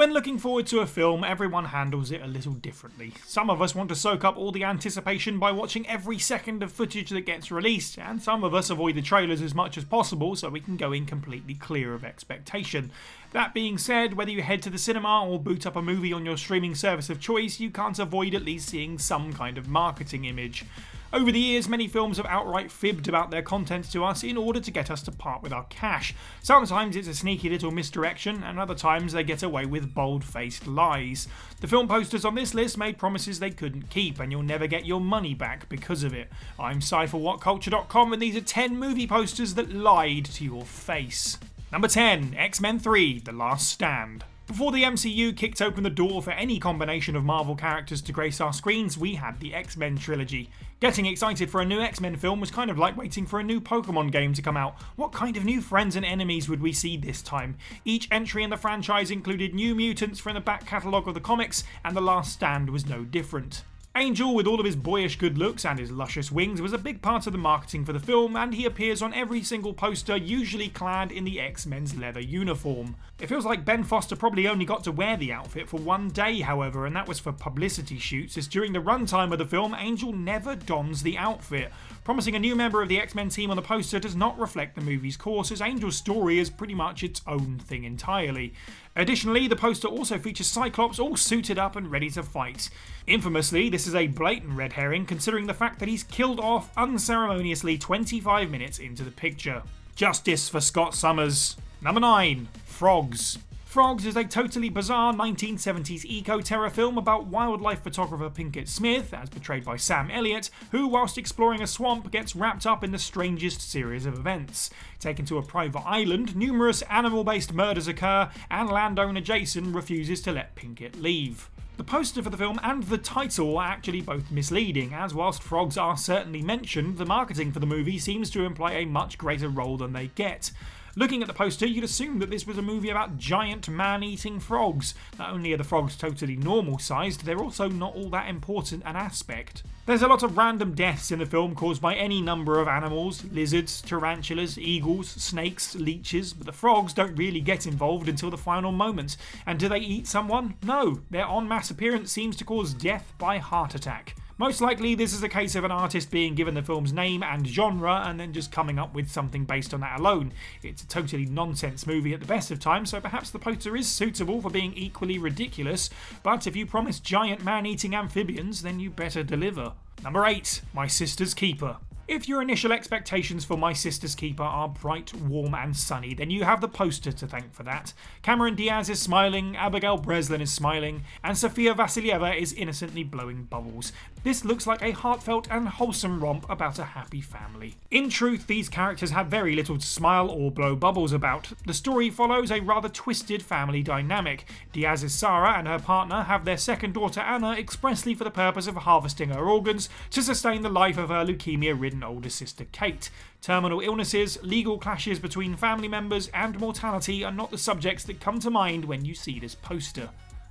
When looking forward to a film, everyone handles it a little differently. Some of us want to soak up all the anticipation by watching every second of footage that gets released, and some of us avoid the trailers as much as possible so we can go in completely clear of expectation. That being said, whether you head to the cinema or boot up a movie on your streaming service of choice, you can't avoid at least seeing some kind of marketing image. Over the years, many films have outright fibbed about their content to us in order to get us to part with our cash. Sometimes it's a sneaky little misdirection, and other times they get away with bold-faced lies. The film posters on this list made promises they couldn't keep, and you'll never get your money back because of it. I'm Cy for WhatCulture.com, and these are 10 movie posters that lied to your face. Number 10. X-Men 3: The Last Stand. Before the MCU kicked open the door for any combination of Marvel characters to grace our screens, we had the X-Men trilogy. Getting excited for a new X-Men film was kind of like waiting for a new Pokemon game to come out. What kind of new friends and enemies would we see this time? Each entry in the franchise included new mutants from the back catalogue of the comics, and The Last Stand was no different. Angel, with all of his boyish good looks and his luscious wings, was a big part of the marketing for the film, and he appears on every single poster, usually clad in the X-Men's leather uniform. It feels like Ben Foster probably only got to wear the outfit for one day, however, and that was for publicity shoots, as during the runtime of the film, Angel never dons the outfit. Promising a new member of the X-Men team on the poster does not reflect the movie's course, as Angel's story is pretty much its own thing entirely. Additionally, the poster also features Cyclops all suited up and ready to fight. Infamously, this is a blatant red herring considering the fact that he's killed off unceremoniously 25 minutes into the picture. Justice for Scott Summers. Number 9. Frogs. Frogs is a totally bizarre 1970s eco-terror film about wildlife photographer Pinkett Smith, as portrayed by Sam Elliott, who, whilst exploring a swamp, gets wrapped up in the strangest series of events. Taken to a private island, numerous animal-based murders occur, and landowner Jason refuses to let Pinkett leave. The poster for the film and the title are actually both misleading, as whilst frogs are certainly mentioned, the marketing for the movie seems to imply a much greater role than they get. Looking at the poster, you'd assume that this was a movie about giant man-eating frogs. Not only are the frogs totally normal-sized, they're also not all that important an aspect. There's a lot of random deaths in the film caused by any number of animals: lizards, tarantulas, eagles, snakes, leeches, but the frogs don't really get involved until the final moment. And do they eat someone? No, their en masse appearance seems to cause death by heart attack. Most likely this is a case of an artist being given the film's name and genre and then just coming up with something based on that alone. It's a totally nonsense movie at the best of times, so perhaps the poster is suitable for being equally ridiculous, but if you promise giant man-eating amphibians, then you better deliver. Number 8. My Sister's Keeper. If your initial expectations for My Sister's Keeper are bright, warm and sunny, then you have the poster to thank for that. Cameron Diaz is smiling, Abigail Breslin is smiling, and Sofia Vassilieva is innocently blowing bubbles. This looks like a heartfelt and wholesome romp about a happy family. In truth, these characters have very little to smile or blow bubbles about. The story follows a rather twisted family dynamic. Diaz's Sarah and her partner have their second daughter Anna expressly for the purpose of harvesting her organs to sustain the life of her leukemia-ridden older sister Kate. Terminal illnesses, legal clashes between family members, and mortality are not the subjects that come to mind when you see this poster.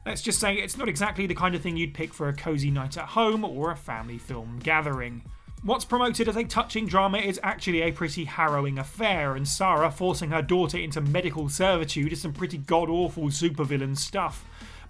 Let's just say it's not exactly the kind of thing you'd pick for a cosy night at home or a family film gathering. What's promoted as a touching drama is actually a pretty harrowing affair, and Sarah forcing her daughter into medical servitude is some pretty god-awful supervillain stuff.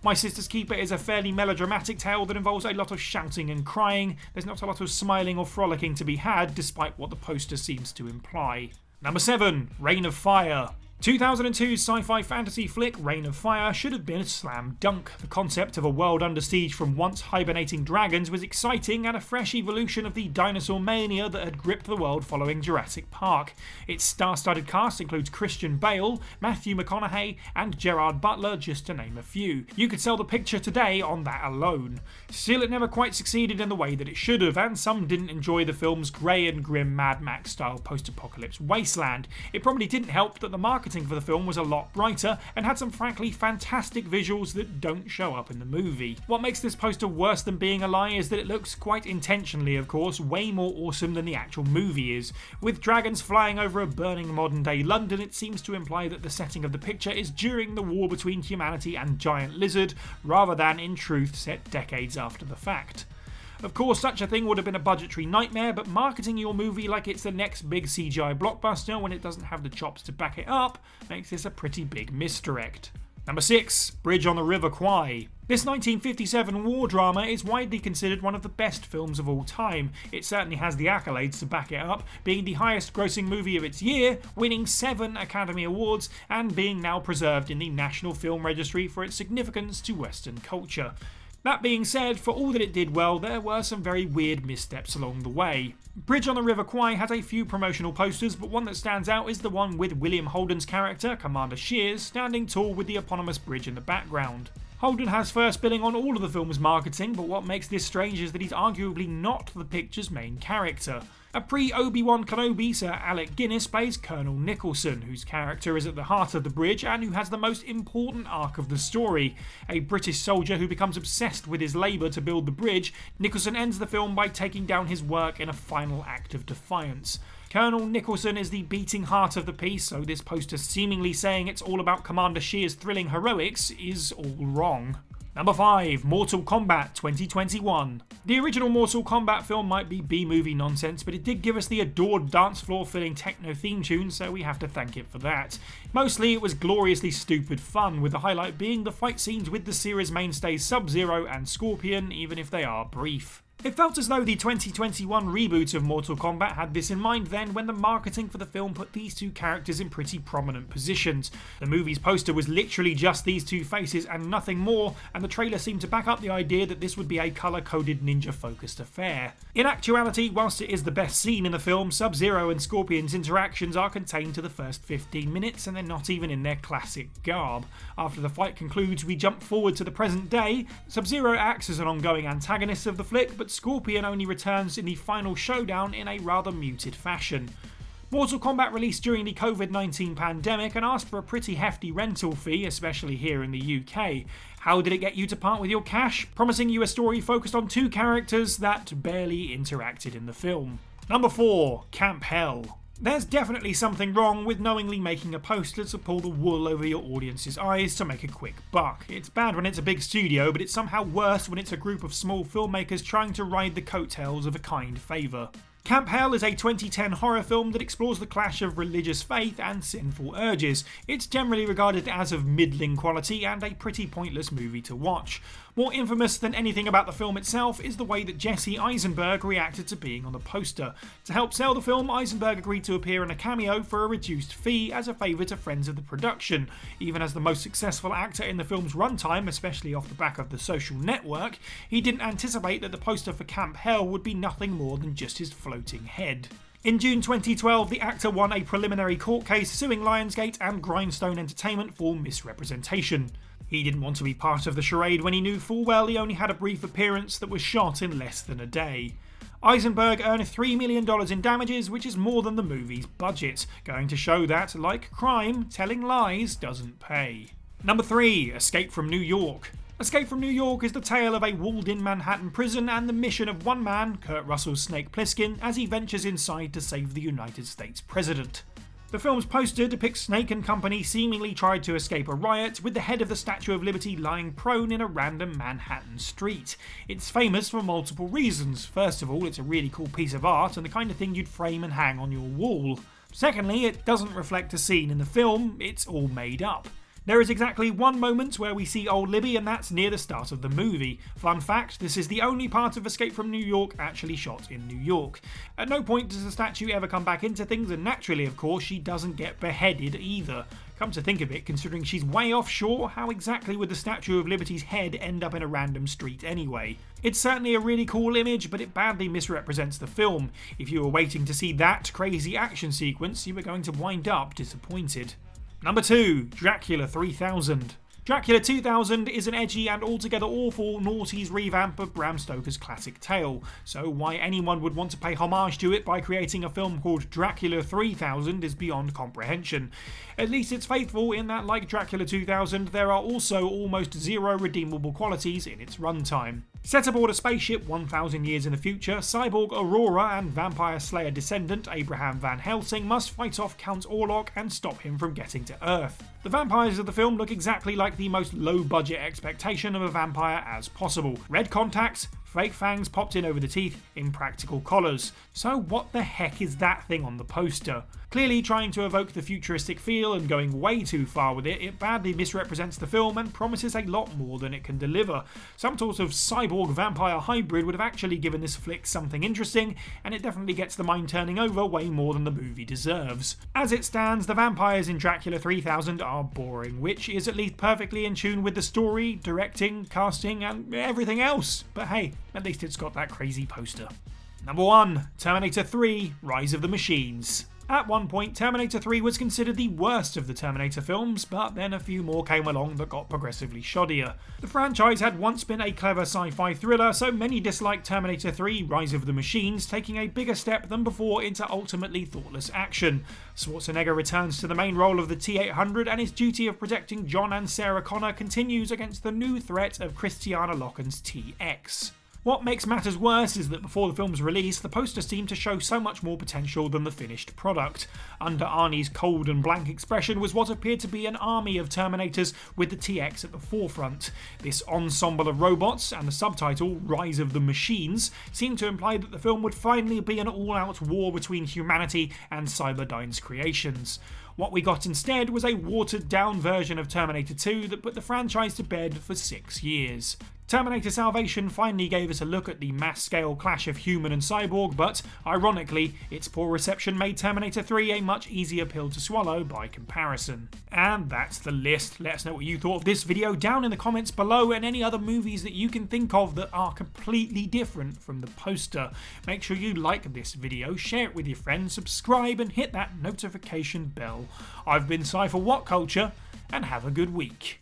My Sister's Keeper is a fairly melodramatic tale that involves a lot of shouting and crying. There's not a lot of smiling or frolicking to be had, despite what the poster seems to imply. Number 7. Reign of Fire. 2002's sci-fi fantasy flick Reign of Fire should have been a slam dunk. The concept of a world under siege from once hibernating dragons was exciting and a fresh evolution of the dinosaur mania that had gripped the world following Jurassic Park. Its star-studded cast includes Christian Bale, Matthew McConaughey and Gerard Butler, just to name a few. You could sell the picture today on that alone. Still, it never quite succeeded in the way that it should have, and some didn't enjoy the film's grey and grim Mad Max style post-apocalypse wasteland. It probably didn't help that the marketing for the film was a lot brighter and had some frankly fantastic visuals that don't show up in the movie. What makes this poster worse than being a lie is that it looks, quite intentionally of course, way more awesome than the actual movie is. With dragons flying over a burning modern day London, it seems to imply that the setting of the picture is during the war between humanity and Giant Lizard, rather than in truth set decades after the fact. Of course, such a thing would have been a budgetary nightmare, but marketing your movie like it's the next big CGI blockbuster when it doesn't have the chops to back it up makes this a pretty big misdirect. Number 6. Bridge on the River Kwai. This 1957 war drama is widely considered one of the best films of all time. It certainly has the accolades to back it up, being the highest grossing movie of its year, winning 7 Academy Awards, and being now preserved in the National Film Registry for its significance to Western culture. That being said, for all that it did well, there were some very weird missteps along the way. Bridge on the River Kwai has a few promotional posters, but one that stands out is the one with William Holden's character, Commander Shears, standing tall with the eponymous bridge in the background. Holden has first billing on all of the film's marketing, but what makes this strange is that he's arguably not the picture's main character. A pre-Obi-Wan Kenobi, Sir Alec Guinness plays Colonel Nicholson, whose character is at the heart of the bridge and who has the most important arc of the story. A British soldier who becomes obsessed with his labour to build the bridge, Nicholson ends the film by taking down his work in a final act of defiance. Colonel Nicholson is the beating heart of the piece, so this poster seemingly saying it's all about Commander Shear's thrilling heroics is all wrong. Number 5. Mortal Kombat 2021. The original Mortal Kombat film might be B-movie nonsense, but it did give us the adored dance floor filling techno theme tune, so we have to thank it for that. Mostly it was gloriously stupid fun, with the highlight being the fight scenes with the series mainstays Sub-Zero and Scorpion, even if they are brief. It felt as though the 2021 reboot of Mortal Kombat had this in mind then when the marketing for the film put these two characters in pretty prominent positions. The movie's poster was literally just these two faces and nothing more, and the trailer seemed to back up the idea that this would be a colour-coded ninja-focused affair. In actuality, whilst it is the best scene in the film, Sub-Zero and Scorpion's interactions are contained to the first 15 minutes and they're not even in their classic garb. After the fight concludes, we jump forward to the present day. Sub-Zero acts as an ongoing antagonist of the flick, but Scorpion only returns in the final showdown in a rather muted fashion. Mortal Kombat released during the COVID-19 pandemic and asked for a pretty hefty rental fee, especially here in the UK. How did it get you to part with your cash? Promising you a story focused on two characters that barely interacted in the film. Number 4. Camp Hell. There's definitely something wrong with knowingly making a poster to pull the wool over your audience's eyes to make a quick buck. It's bad when it's a big studio, but it's somehow worse when it's a group of small filmmakers trying to ride the coattails of a kind favour. Camp Hell is a 2010 horror film that explores the clash of religious faith and sinful urges. It's generally regarded as of middling quality and a pretty pointless movie to watch. More infamous than anything about the film itself is the way that Jesse Eisenberg reacted to being on the poster. To help sell the film, Eisenberg agreed to appear in a cameo for a reduced fee as a favour to friends of the production. Even as the most successful actor in the film's runtime, especially off the back of The Social Network, he didn't anticipate that the poster for Camp Hell would be nothing more than just his floating head. In June 2012, the actor won a preliminary court case suing Lionsgate and Grindstone Entertainment for misrepresentation. He didn't want to be part of the charade when he knew full well he only had a brief appearance that was shot in less than a day. Eisenberg earned $3 million in damages, which is more than the movie's budget, going to show that, like crime, telling lies doesn't pay. Number 3. Escape from New York. Escape from New York is the tale of a walled-in Manhattan prison and the mission of one man, Kurt Russell's Snake Plissken, as he ventures inside to save the United States president. The film's poster depicts Snake and company seemingly tried to escape a riot, with the head of the Statue of Liberty lying prone in a random Manhattan street. It's famous for multiple reasons. First of all, it's a really cool piece of art and the kind of thing you'd frame and hang on your wall. Secondly, it doesn't reflect a scene in the film, it's all made up. There is exactly one moment where we see old Libby, and that's near the start of the movie. Fun fact, this is the only part of Escape from New York actually shot in New York. At no point does the statue ever come back into things, and naturally, of course, she doesn't get beheaded either. Come to think of it, considering she's way offshore, how exactly would the Statue of Liberty's head end up in a random street anyway? It's certainly a really cool image, but it badly misrepresents the film. If you were waiting to see that crazy action sequence, you were going to wind up disappointed. Number 2. Dracula 3000. Dracula 2000 is an edgy and altogether awful noughties revamp of Bram Stoker's classic tale, so why anyone would want to pay homage to it by creating a film called Dracula 3000 is beyond comprehension. At least it's faithful in that, like Dracula 2000, there are also almost zero redeemable qualities in its runtime. Set aboard a spaceship 1,000 years in the future, cyborg Aurora and vampire slayer descendant Abraham Van Helsing must fight off Count Orlok and stop him from getting to Earth. The vampires of the film look exactly like the most low-budget expectation of a vampire as possible. Red contacts, fake fangs popped in over the teeth in practical collars. So what the heck is that thing on the poster? Clearly trying to evoke the futuristic feel and going way too far with it, it badly misrepresents the film and promises a lot more than it can deliver. Some sort of cyborg-vampire hybrid would have actually given this flick something interesting, and it definitely gets the mind turning over way more than the movie deserves. As it stands, the vampires in Dracula 3000 are boring, which is at least perfectly in tune with the story, directing, casting, and everything else. But hey, at least it's got that crazy poster. Number 1. Terminator 3 Rise of the Machines. At one point, Terminator 3 was considered the worst of the Terminator films, but then a few more came along that got progressively shoddier. The franchise had once been a clever sci-fi thriller, so many disliked Terminator 3 Rise of the Machines, taking a bigger step than before into ultimately thoughtless action. Schwarzenegger returns to the main role of the T-800, and his duty of protecting John and Sarah Connor continues against the new threat of Christiana Locken's T-X. What makes matters worse is that before the film's release, the poster seemed to show so much more potential than the finished product. Under Arnie's cold and blank expression was what appeared to be an army of Terminators with the TX at the forefront. This ensemble of robots, and the subtitle, Rise of the Machines, seemed to imply that the film would finally be an all-out war between humanity and Cyberdyne's creations. What we got instead was a watered-down version of Terminator 2 that put the franchise to bed for 6 years. Terminator Salvation finally gave us a look at the mass-scale clash of human and cyborg, but, ironically, its poor reception made Terminator 3 a much easier pill to swallow by comparison. And that's the list. Let us know what you thought of this video down in the comments below, and any other movies that you can think of that are completely different from the poster. Make sure you like this video, share it with your friends, subscribe, and hit that notification bell. I've been Cy for What Culture, and have a good week.